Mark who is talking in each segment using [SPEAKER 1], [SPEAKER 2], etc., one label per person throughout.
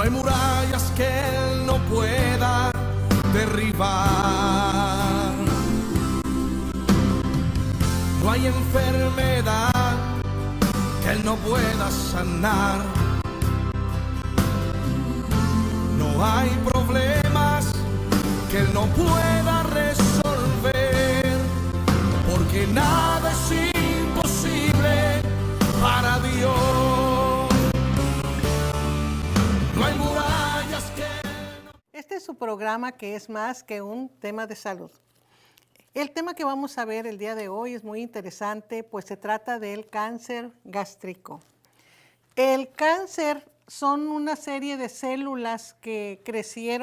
[SPEAKER 1] No hay murallas que Él no pueda derribar. No hay enfermedad que Él no pueda sanar. No hay problemas que Él no pueda resolver, porque nada es imposible para Dios. No hay murallas que...
[SPEAKER 2] Este es su programa, que es más que un tema de salud. El tema que vamos a ver el día de hoy es muy interesante, pues se trata del cáncer gástrico. El cáncer son una serie de células que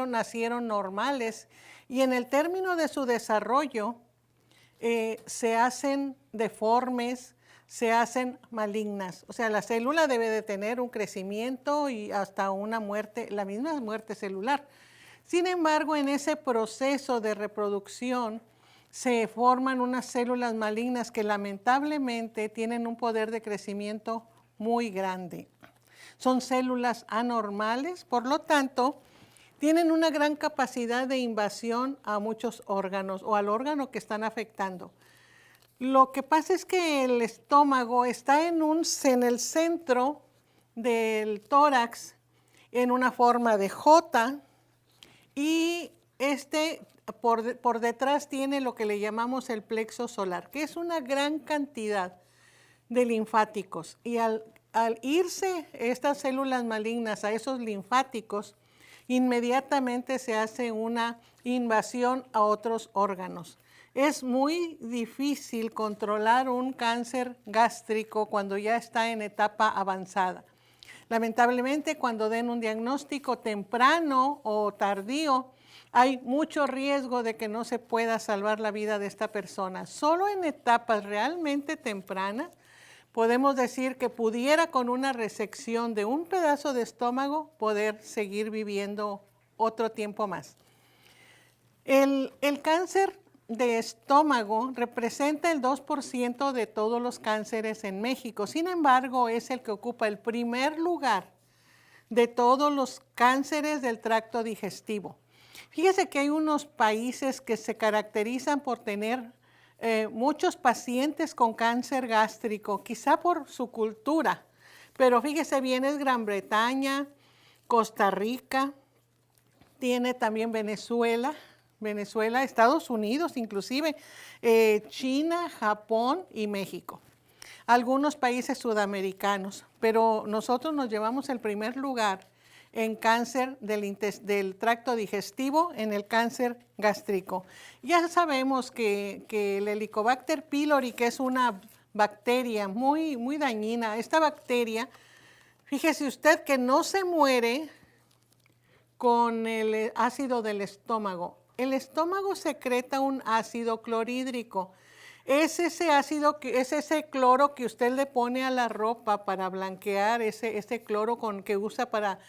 [SPEAKER 2] nacieron normales, y en el término de su desarrollo se hacen deformes, se hacen malignas. O sea, la célula debe de tener un crecimiento y hasta una muerte, la misma muerte celular. Sin embargo, en ese proceso de reproducción se forman unas células malignas que lamentablemente tienen un poder de crecimiento muy grande. Son células anormales, por lo tanto, tienen una gran capacidad de invasión a muchos órganos o al órgano que están afectando. Lo que pasa es que el estómago está en el centro del tórax, en una forma de J, y por detrás tiene lo que le llamamos el plexo solar, que es una gran cantidad de linfáticos. Y al irse estas células malignas a esos linfáticos, inmediatamente se hace una invasión a otros órganos. Es muy difícil controlar un cáncer gástrico cuando ya está en etapa avanzada. Lamentablemente, cuando den un diagnóstico temprano o tardío, hay mucho riesgo de que no se pueda salvar la vida de esta persona. Solo en etapas realmente tempranas podemos decir que pudiera, con una resección de un pedazo de estómago, poder seguir viviendo otro tiempo más. El cáncer de estómago representa el 2% de todos los cánceres en México. Sin embargo, es el que ocupa el primer lugar de todos los cánceres del tracto digestivo. Fíjese que hay unos países que se caracterizan por tener muchos pacientes con cáncer gástrico, quizá por su cultura, pero fíjese bien, es Gran Bretaña, Costa Rica, tiene también Venezuela, Estados Unidos inclusive, China, Japón y México. Algunos países sudamericanos, pero nosotros nos llevamos el primer lugar en cáncer del tracto digestivo, en el cáncer gástrico. Ya sabemos que el Helicobacter pylori, que es una bacteria muy, muy dañina, esta bacteria, fíjese usted que no se muere con el ácido del estómago. El estómago secreta un ácido clorhídrico. Es ese cloro que usted le pone a la ropa para blanquear, ese cloro que usa para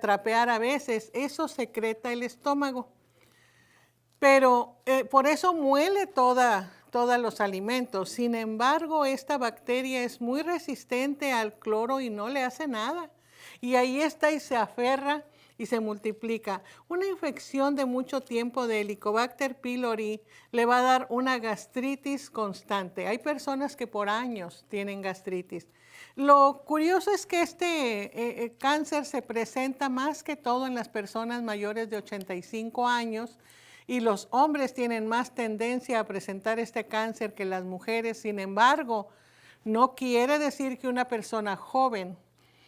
[SPEAKER 2] trapear a veces. Eso secreta el estómago. Pero por eso muele todos los alimentos. Sin embargo, esta bacteria es muy resistente al cloro y no le hace nada. Y ahí está y se aferra y se multiplica. Una infección de mucho tiempo de Helicobacter pylori le va a dar una gastritis constante. Hay personas que por años tienen gastritis. Lo curioso es que este cáncer se presenta más que todo en las personas mayores de 85 años, y los hombres tienen más tendencia a presentar este cáncer que las mujeres. Sin embargo, no quiere decir que una persona joven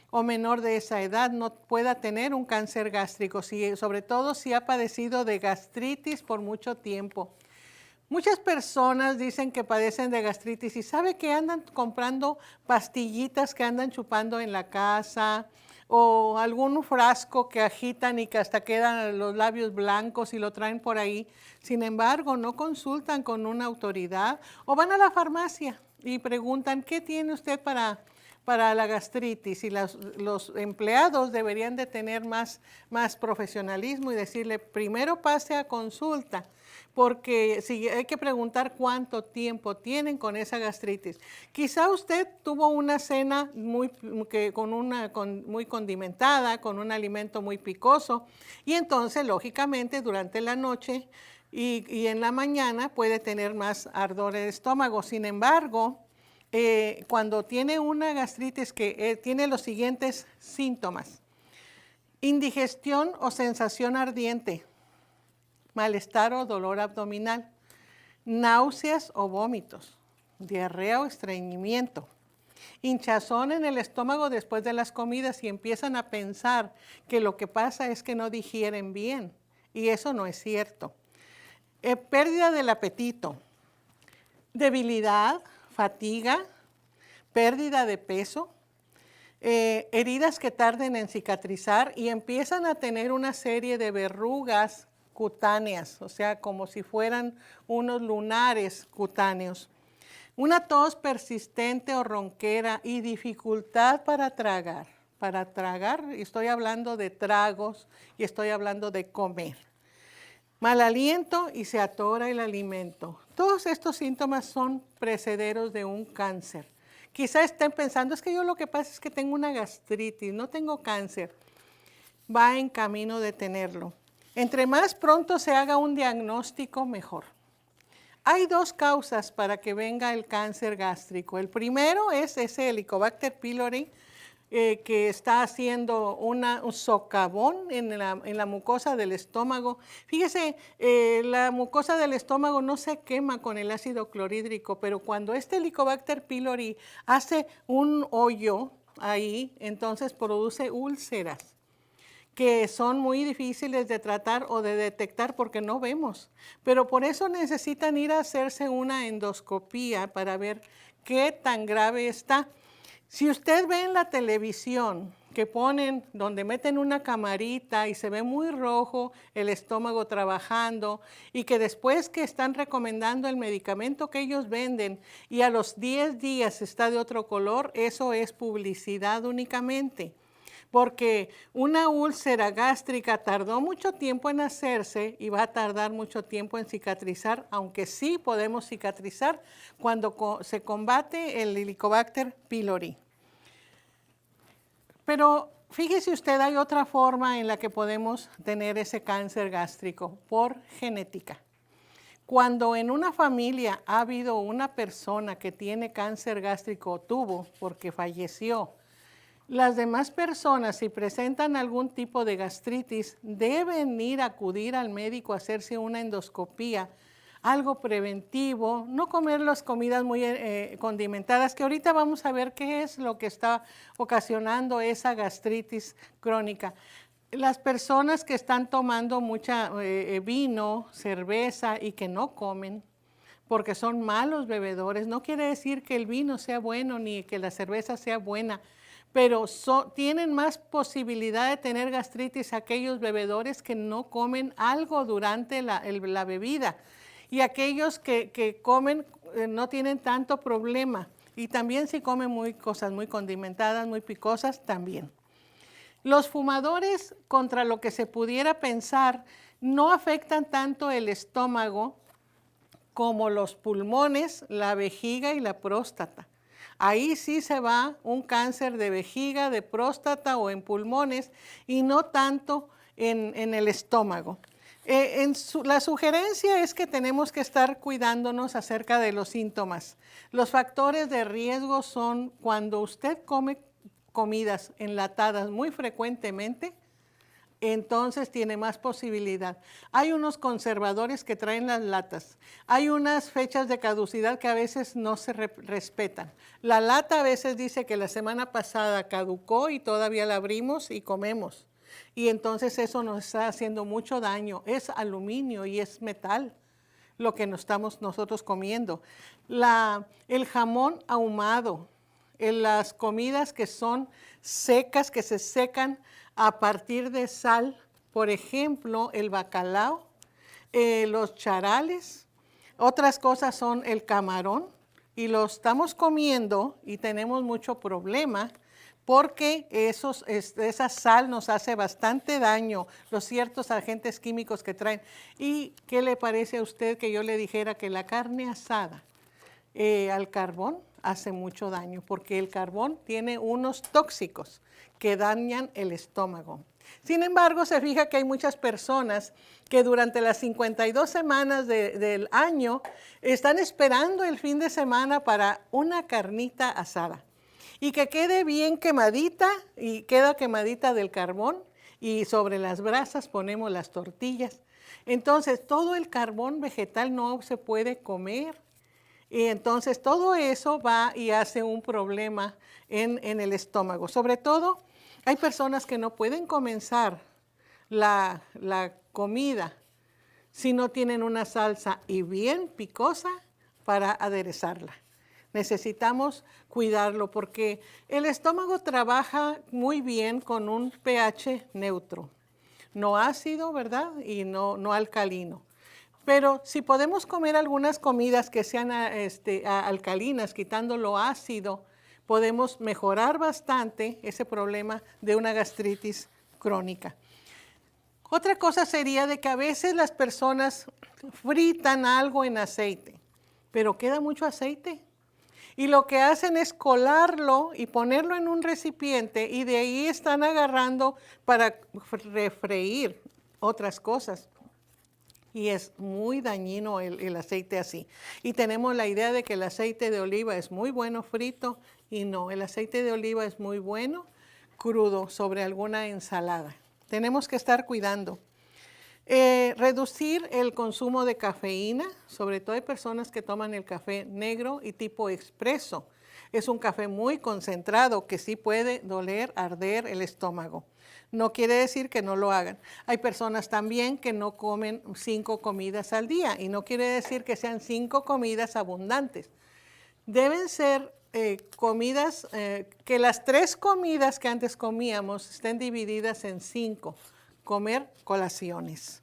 [SPEAKER 2] o menor de esa edad no pueda tener un cáncer gástrico, sobre todo si ha padecido de gastritis por mucho tiempo. Muchas personas dicen que padecen de gastritis y sabe que andan comprando pastillitas que andan chupando en la casa, o algún frasco que agitan y que hasta quedan los labios blancos y lo traen por ahí. Sin embargo, no consultan con una autoridad o van a la farmacia y preguntan, ¿qué tiene usted para para la gastritis y los empleados deberían de tener más profesionalismo y decirle, primero pase a consulta, porque si hay que preguntar cuánto tiempo tienen con esa gastritis. Quizá usted tuvo una cena muy condimentada, con un alimento muy picoso, y entonces, lógicamente, durante la noche y en la mañana puede tener más ardor de estómago. Sin embargo, cuando tiene una gastritis que tiene los siguientes síntomas: indigestión o sensación ardiente, malestar o dolor abdominal, náuseas o vómitos, diarrea o estreñimiento, hinchazón en el estómago después de las comidas y empiezan a pensar que lo que pasa es que no digieren bien, y eso no es cierto. Pérdida del apetito, debilidad, fatiga, pérdida de peso, heridas que tarden en cicatrizar y empiezan a tener una serie de verrugas cutáneas, o sea, como si fueran unos lunares cutáneos. Una tos persistente o ronquera y dificultad para tragar. Para tragar, estoy hablando de tragos y estoy hablando de comer. Mal aliento y se atora el alimento. Todos estos síntomas son precederos de un cáncer. Quizá estén pensando, es que yo lo que pasa es que tengo una gastritis, no tengo cáncer. Va en camino de tenerlo. Entre más pronto se haga un diagnóstico, mejor. Hay dos causas para que venga el cáncer gástrico. El primero es ese Helicobacter pylori, que está haciendo un socavón en la mucosa del estómago. Fíjese, la mucosa del estómago no se quema con el ácido clorhídrico, pero cuando este Helicobacter pylori hace un hoyo ahí, entonces produce úlceras, que son muy difíciles de tratar o de detectar porque no vemos. Pero por eso necesitan ir a hacerse una endoscopía para ver qué tan grave está. Si usted ve en la televisión que ponen, donde meten una camarita y se ve muy rojo el estómago trabajando, y que después que están recomendando el medicamento que ellos venden y a los 10 días está de otro color, eso es publicidad únicamente. Porque una úlcera gástrica tardó mucho tiempo en hacerse y va a tardar mucho tiempo en cicatrizar, aunque sí podemos cicatrizar cuando se combate el Helicobacter pylori. Pero fíjese usted, hay otra forma en la que podemos tener ese cáncer gástrico, por genética. Cuando en una familia ha habido una persona que tiene cáncer gástrico o tuvo porque falleció, las demás personas, si presentan algún tipo de gastritis, deben ir a acudir al médico a hacerse una endoscopía, algo preventivo, no comer las comidas muy condimentadas, que ahorita vamos a ver qué es lo que está ocasionando esa gastritis crónica. Las personas que están tomando mucha vino, cerveza y que no comen, porque son malos bebedores, no quiere decir que el vino sea bueno ni que la cerveza sea buena, pero tienen más posibilidad de tener gastritis aquellos bebedores que no comen algo durante la bebida. Y aquellos que comen no tienen tanto problema. Y también si comen cosas muy condimentadas, muy picosas, también. Los fumadores, contra lo que se pudiera pensar, no afectan tanto el estómago como los pulmones, la vejiga y la próstata. Ahí sí se va un cáncer de vejiga, de próstata o en pulmones, y no tanto en el estómago. La sugerencia es que tenemos que estar cuidándonos acerca de los síntomas. Los factores de riesgo son cuando usted come comidas enlatadas muy frecuentemente, entonces tiene más posibilidad. Hay unos conservadores que traen las latas. Hay unas fechas de caducidad que a veces no se respetan. La lata a veces dice que la semana pasada caducó y todavía la abrimos y comemos. Y entonces eso nos está haciendo mucho daño. Es aluminio y es metal lo que nos estamos nosotros comiendo. El jamón ahumado, las comidas que son secas, que se secan a partir de sal, por ejemplo, el bacalao, los charales. Otras cosas son el camarón, y lo estamos comiendo y tenemos mucho problema porque esa sal nos hace bastante daño, los ciertos agentes químicos que traen. ¿Y qué le parece a usted que yo le dijera que la carne asada al carbón hace mucho daño? Porque el carbón tiene unos tóxicos que dañan el estómago. Sin embargo, se fija que hay muchas personas que durante las 52 semanas del año están esperando el fin de semana para una carnita asada y que quede bien quemadita y queda quemadita del carbón y sobre las brasas ponemos las tortillas. Entonces, todo el carbón vegetal no se puede comer y entonces todo eso va y hace un problema en el estómago. Sobre todo, hay personas que no pueden comenzar la comida si no tienen una salsa y bien picosa para aderezarla. Necesitamos cuidarlo porque el estómago trabaja muy bien con un pH neutro, no ácido, ¿verdad? Y no alcalino. Pero si podemos comer algunas comidas que sean alcalinas, quitando lo ácido, podemos mejorar bastante ese problema de una gastritis crónica. Otra cosa sería de que a veces las personas fritan algo en aceite, pero queda mucho aceite. Y lo que hacen es colarlo y ponerlo en un recipiente y de ahí están agarrando para refreír otras cosas. Y es muy dañino el aceite así. Y tenemos la idea de que el aceite de oliva es muy bueno frito y no, el aceite de oliva es muy bueno crudo sobre alguna ensalada. Tenemos que estar cuidando. Reducir el consumo de cafeína, sobre todo hay personas que toman el café negro y tipo expreso. Es un café muy concentrado que sí puede doler, arder el estómago. No quiere decir que no lo hagan. Hay personas también que no comen 5 comidas al día y no quiere decir que sean 5 comidas abundantes. Deben ser comidas, que las 3 comidas que antes comíamos estén divididas en 5. Comer colaciones.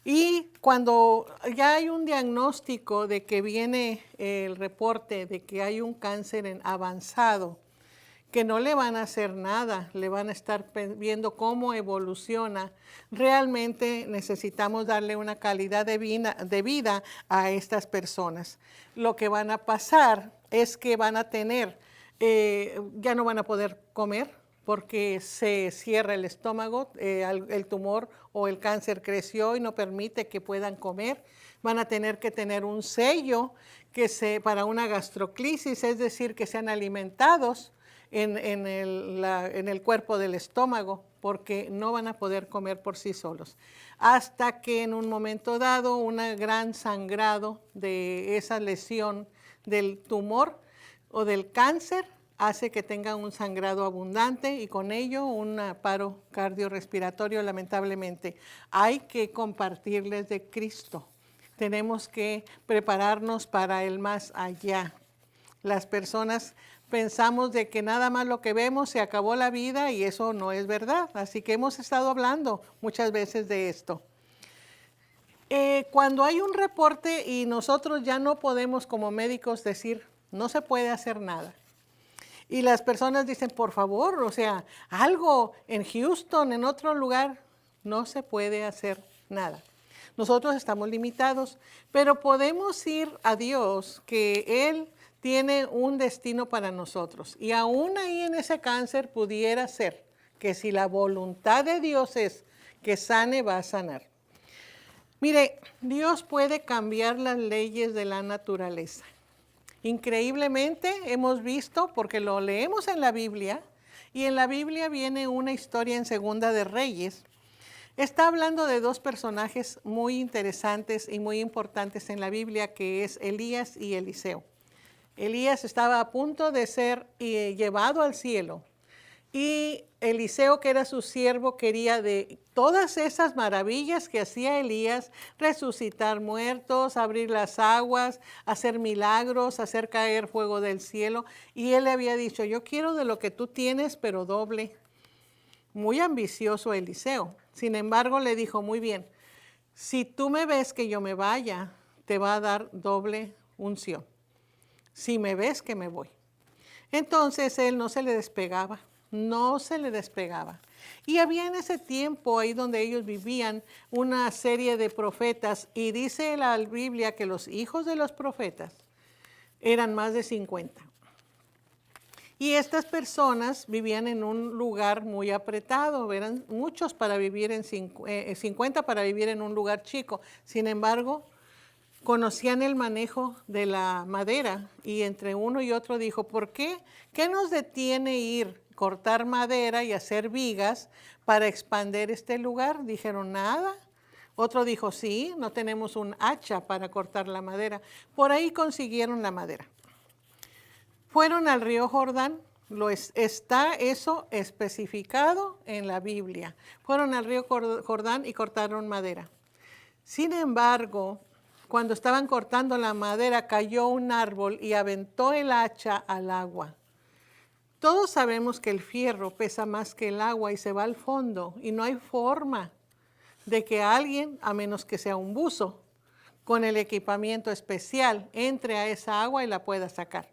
[SPEAKER 2] Y cuando ya hay un diagnóstico de que viene el reporte de que hay un cáncer avanzado, que no le van a hacer nada, le van a estar viendo cómo evoluciona, realmente necesitamos darle una calidad de vida a estas personas. Lo que van a pasar es que van a tener, ya no van a poder comer, porque se cierra el estómago, el tumor o el cáncer creció y no permite que puedan comer. Van a tener que tener un sello para una gastroclisis, es decir, que sean alimentados en el cuerpo del estómago, porque no van a poder comer por sí solos. Hasta que en un momento dado, un gran sangrado de esa lesión del tumor o del cáncer hace que tenga un sangrado abundante y con ello un paro cardiorrespiratorio, lamentablemente. Hay que compartirles de Cristo. Tenemos que prepararnos para el más allá. Las personas pensamos de que nada más lo que vemos se acabó la vida y eso no es verdad. Así que hemos estado hablando muchas veces de esto. Cuando hay un reporte y nosotros ya no podemos como médicos decir, no se puede hacer nada. Y las personas dicen, por favor, o sea, algo en Houston, en otro lugar, no se puede hacer nada. Nosotros estamos limitados, pero podemos ir a Dios, que Él tiene un destino para nosotros. Y aún ahí en ese cáncer pudiera ser que si la voluntad de Dios es que sane, va a sanar. Mire, Dios puede cambiar las leyes de la naturaleza. Increíblemente hemos visto, porque lo leemos en la Biblia, y en la Biblia viene una historia en Segunda de Reyes. Está hablando de 2 personajes muy interesantes y muy importantes en la Biblia, que es Elías y Eliseo. Elías estaba a punto de ser llevado al cielo. Y Eliseo, que era su siervo, quería de todas esas maravillas que hacía Elías, resucitar muertos, abrir las aguas, hacer milagros, hacer caer fuego del cielo. Y él le había dicho, yo quiero de lo que tú tienes, pero doble. Muy ambicioso Eliseo. Sin embargo, le dijo, muy bien, si tú me ves que yo me vaya, te va a dar doble unción. si me ves que me voy. Entonces él no se le despegaba, no se le despegaba. Y había en ese tiempo, ahí donde ellos vivían, una serie de profetas, y dice la Biblia que los hijos de los profetas eran más de 50. Y estas personas vivían en un lugar muy apretado, eran muchos para vivir 50 para vivir en un lugar chico. Sin embargo, conocían el manejo de la madera y entre uno y otro dijo, ¿por qué? ¿Qué nos detiene ir cortar madera y hacer vigas para expandir este lugar? Dijeron, nada. Otro dijo, sí, no tenemos un hacha para cortar la madera. Por ahí consiguieron la madera. Fueron al río Jordán, está eso especificado en la Biblia. Fueron al río Jordán y cortaron madera. Sin embargo, cuando estaban cortando la madera, cayó un árbol y aventó el hacha al agua. Todos sabemos que el fierro pesa más que el agua y se va al fondo, y no hay forma de que alguien, a menos que sea un buzo, con el equipamiento especial, entre a esa agua y la pueda sacar.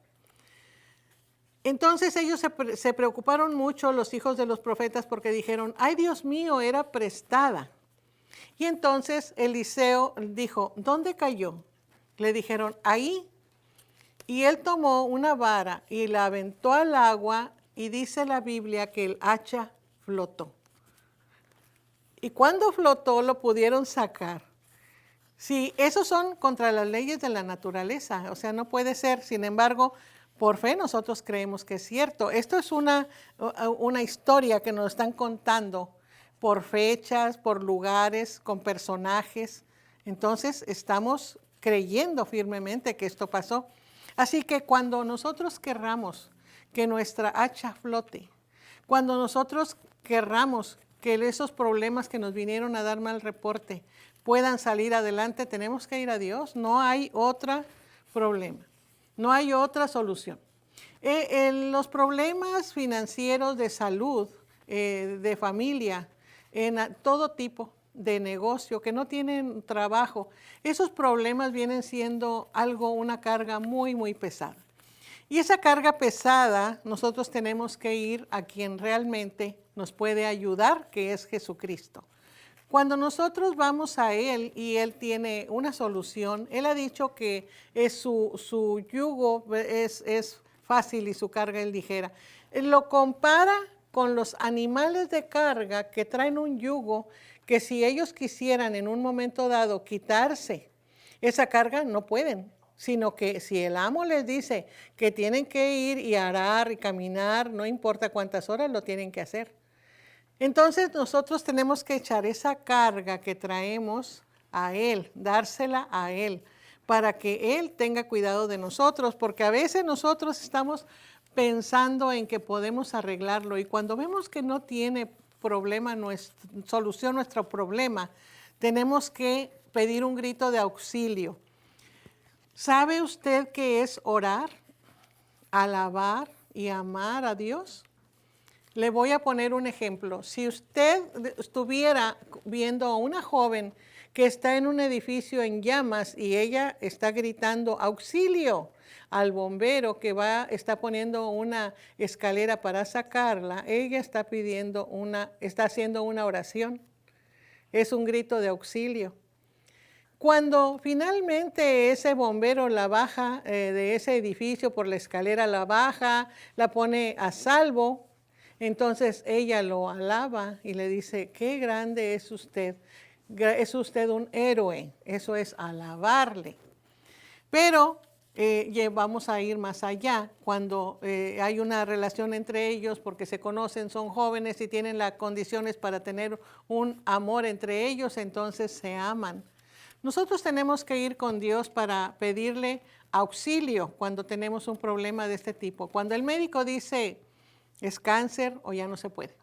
[SPEAKER 2] Entonces ellos se preocuparon mucho, los hijos de los profetas, porque dijeron, ay Dios mío, era prestada. Y entonces Eliseo dijo, ¿dónde cayó? Le dijeron, ahí. Y él tomó una vara y la aventó al agua y dice la Biblia que el hacha flotó. Y cuando flotó lo pudieron sacar. Sí, esos son contra las leyes de la naturaleza, o sea, no puede ser. Sin embargo, por fe nosotros creemos que es cierto. Esto es una historia que nos están contando por fechas, por lugares, con personajes. Entonces estamos creyendo firmemente que esto pasó. Así que cuando nosotros querramos que nuestra hacha flote, cuando nosotros querramos que esos problemas que nos vinieron a dar mal reporte puedan salir adelante, tenemos que ir a Dios. No hay otro problema. No hay otra solución. Los problemas financieros de salud, de familia, en todo tipo de negocio, que no tienen trabajo, esos problemas vienen siendo una carga muy, muy pesada. Y esa carga pesada, nosotros tenemos que ir a quien realmente nos puede ayudar, que es Jesucristo. Cuando nosotros vamos a Él y Él tiene una solución, Él ha dicho que su yugo es fácil y su carga es ligera. Él lo compara con los animales de carga que traen un yugo que si ellos quisieran en un momento dado quitarse esa carga, no pueden, sino que si el amo les dice que tienen que ir y arar y caminar, no importa cuántas horas, lo tienen que hacer. Entonces nosotros tenemos que echar esa carga que traemos a Él, dársela a Él, para que Él tenga cuidado de nosotros, porque a veces nosotros estamos pensando en que podemos arreglarlo y cuando vemos que no tiene solución nuestro problema, tenemos que pedir un grito de auxilio. ¿Sabe usted qué es orar, alabar y amar a Dios? Le voy a poner un ejemplo. Si usted estuviera viendo a una joven que está en un edificio en llamas y ella está gritando auxilio al bombero que está poniendo una escalera para sacarla, ella está haciendo una oración. Es un grito de auxilio. Cuando finalmente ese bombero la baja de ese edificio por la escalera, la baja, la pone a salvo, entonces ella lo alaba y le dice, qué grande es usted un héroe, eso es alabarle. Pero vamos a ir más allá, cuando hay una relación entre ellos porque se conocen, son jóvenes y tienen las condiciones para tener un amor entre ellos, entonces se aman. Nosotros tenemos que ir con Dios para pedirle auxilio cuando tenemos un problema de este tipo. Cuando el médico dice, es cáncer o ya no se puede.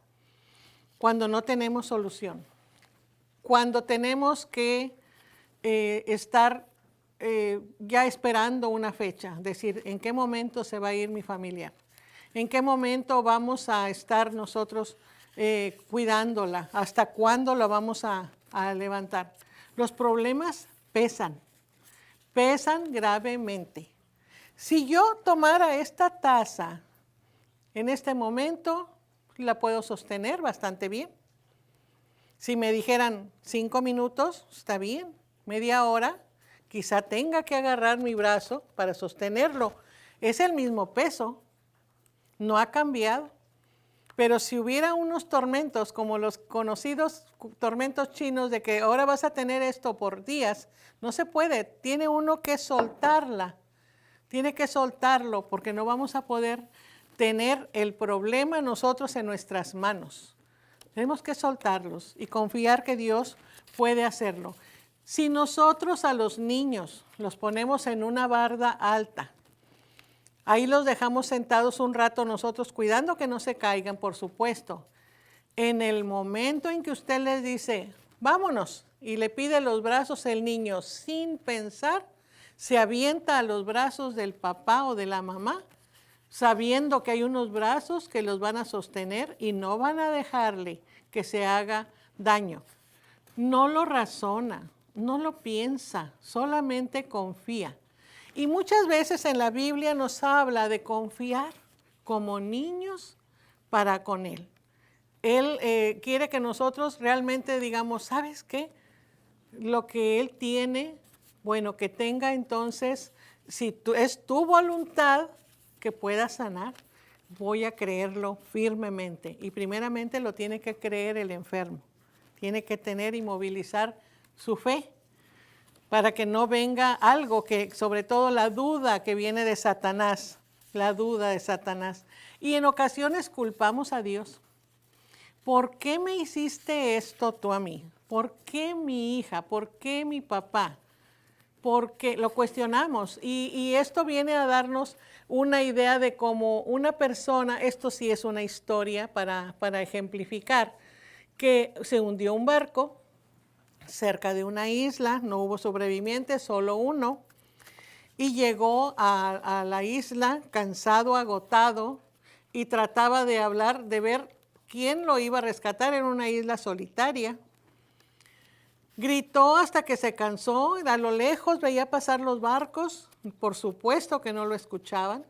[SPEAKER 2] Cuando no tenemos solución. Cuando tenemos que estar ya esperando una fecha. Decir, ¿en qué momento se va a ir mi familiar? ¿En qué momento vamos a estar nosotros cuidándola? ¿Hasta cuándo la vamos a levantar? Los problemas pesan gravemente. Si yo tomara esta taza en este momento, la puedo sostener bastante bien. Si me dijeran 5 minutos, está bien. Media hora, quizá tenga que agarrar mi brazo para sostenerlo. Es el mismo peso, no ha cambiado. Pero si hubiera unos tormentos como los conocidos tormentos chinos de que ahora vas a tener esto por días, no se puede. Tiene uno que soltarla. Tiene que soltarlo porque no vamos a poder tener el problema nosotros en nuestras manos. Tenemos que soltarlos y confiar que Dios puede hacerlo. Si nosotros a los niños los ponemos en una barda alta, ahí los dejamos sentados un rato nosotros cuidando que no se caigan, por supuesto. En el momento en que usted les dice, vámonos, y le pide los brazos, el niño sin pensar se avienta a los brazos del papá o de la mamá, sabiendo que hay unos brazos que los van a sostener y no van a dejarle que se haga daño. No lo razona, no lo piensa, solamente confía. Y muchas veces en la Biblia nos habla de confiar como niños para con Él. Él quiere que nosotros realmente digamos, ¿sabes qué? Lo que Él tiene, bueno, que tenga entonces, si es tu voluntad que pueda sanar, voy a creerlo firmemente. Y primeramente lo tiene que creer el enfermo. Tiene que tener y movilizar su fe para que no venga algo que, sobre todo la duda que viene de Satanás, la duda de Satanás. Y en ocasiones culpamos a Dios. ¿Por qué me hiciste esto tú a mí? ¿Por qué mi hija? ¿Por qué mi papá? Porque lo cuestionamos y esto viene a darnos una idea de cómo una persona, esto sí es una historia para ejemplificar, que se hundió un barco cerca de una isla, no hubo sobrevivientes, solo uno, y llegó a la isla cansado, agotado, y trataba de hablar, de ver quién lo iba a rescatar en una isla solitaria. Gritó hasta que se cansó, a lo lejos veía pasar los barcos, por supuesto que no lo escuchaban.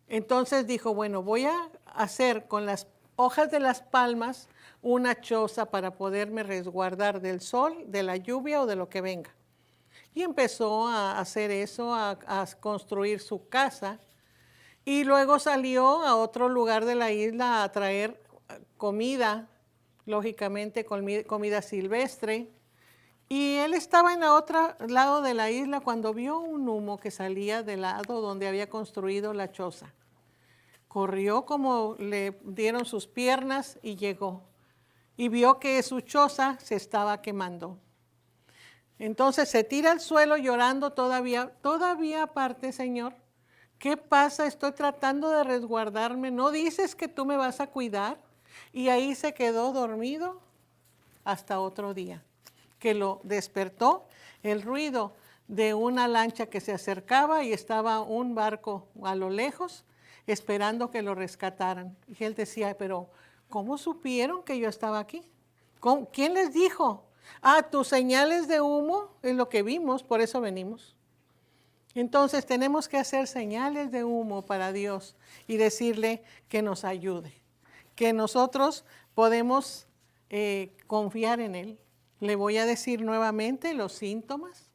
[SPEAKER 2] Entonces dijo, bueno, voy a hacer con las hojas de las palmas una choza para poderme resguardar del sol, de la lluvia o de lo que venga. Y empezó a hacer eso, a construir su casa. Y luego salió a otro lugar de la isla a traer comida, lógicamente comida silvestre. Y él estaba en el otro lado de la isla cuando vio un humo que salía del lado donde había construido la choza. Corrió como le dieron sus piernas y llegó. Y vio que su choza se estaba quemando. Entonces se tira al suelo llorando todavía aparte, Señor. ¿Qué pasa? Estoy tratando de resguardarme. ¿No dices que tú me vas a cuidar? Y ahí se quedó dormido hasta otro día, que lo despertó el ruido de una lancha que se acercaba y estaba un barco a lo lejos esperando que lo rescataran. Y él decía, pero ¿cómo supieron que yo estaba aquí? ¿Quién les dijo? Ah, tus señales de humo es lo que vimos, por eso venimos. Entonces tenemos que hacer señales de humo para Dios y decirle que nos ayude, que nosotros podemos confiar en Él. Le voy a decir nuevamente los síntomas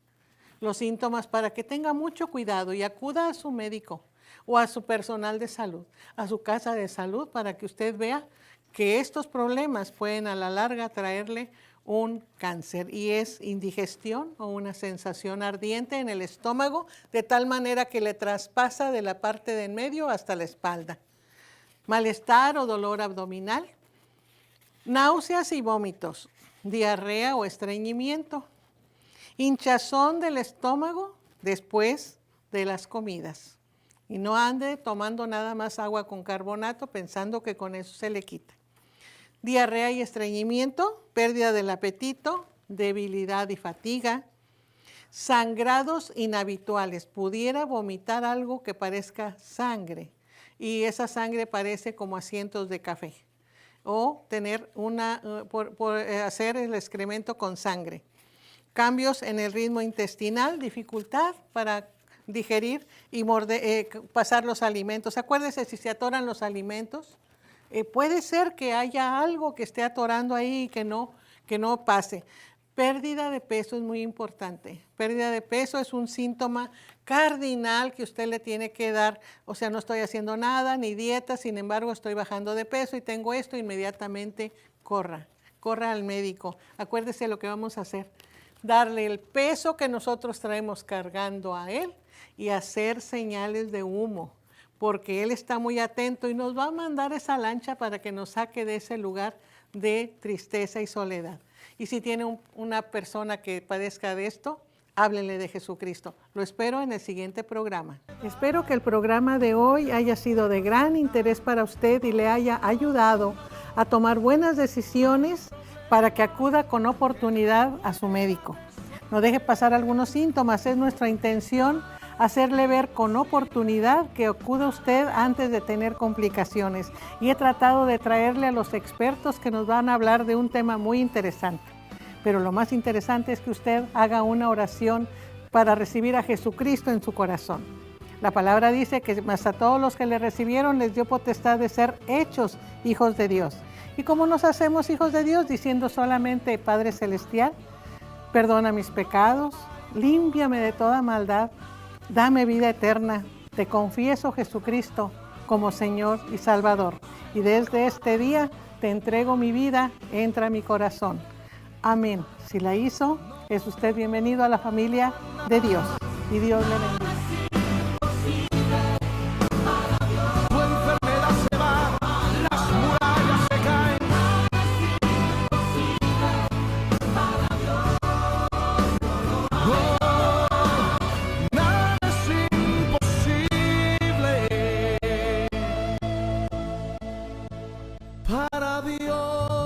[SPEAKER 2] para que tenga mucho cuidado y acuda a su médico o a su personal de salud, a su casa de salud, para que usted vea que estos problemas pueden a la larga traerle un cáncer, y es indigestión o una sensación ardiente en el estómago, de tal manera que le traspasa de la parte de en medio hasta la espalda. Malestar o dolor abdominal, náuseas y vómitos, diarrea o estreñimiento, hinchazón del estómago después de las comidas. Y no ande tomando nada más agua con carbonato pensando que con eso se le quita. Diarrea y estreñimiento, pérdida del apetito, debilidad y fatiga, sangrados inhabituales. Pudiera vomitar algo que parezca sangre y esa sangre parece como asientos de café. O tener hacer el excremento con sangre. Cambios en el ritmo intestinal, dificultad para digerir y pasar los alimentos. Acuérdese, si se atoran los alimentos, puede ser que haya algo que esté atorando ahí y que no pase. Pérdida de peso es muy importante. Pérdida de peso es un síntoma cardinal que usted le tiene que dar. O sea, no estoy haciendo nada, ni dieta, sin embargo estoy bajando de peso y tengo esto, inmediatamente corra al médico. Acuérdese lo que vamos a hacer. Darle el peso que nosotros traemos cargando a él y hacer señales de humo, porque él está muy atento y nos va a mandar esa lancha para que nos saque de ese lugar de tristeza y soledad. Y si tiene una persona que padezca de esto, háblenle de Jesucristo. Lo espero en el siguiente programa. Espero que el programa de hoy haya sido de gran interés para usted y le haya ayudado a tomar buenas decisiones para que acuda con oportunidad a su médico. No deje pasar algunos síntomas. Es nuestra intención hacerle ver con oportunidad que acuda usted antes de tener complicaciones. Y he tratado de traerle a los expertos que nos van a hablar de un tema muy interesante. Pero lo más interesante es que usted haga una oración para recibir a Jesucristo en su corazón. La palabra dice que más a todos los que le recibieron les dio potestad de ser hechos hijos de Dios. ¿Y cómo nos hacemos hijos de Dios? Diciendo solamente, Padre Celestial, perdona mis pecados, límpiame de toda maldad, dame vida eterna, te confieso, Jesucristo, como Señor y Salvador. Y desde este día te entrego mi vida, entra a mi corazón. Amén. Si la hizo, es usted bienvenido a la familia de Dios. Y Dios le bendiga.
[SPEAKER 1] Tu enfermedad se va, las murallas se caen. Nada es imposible para Dios.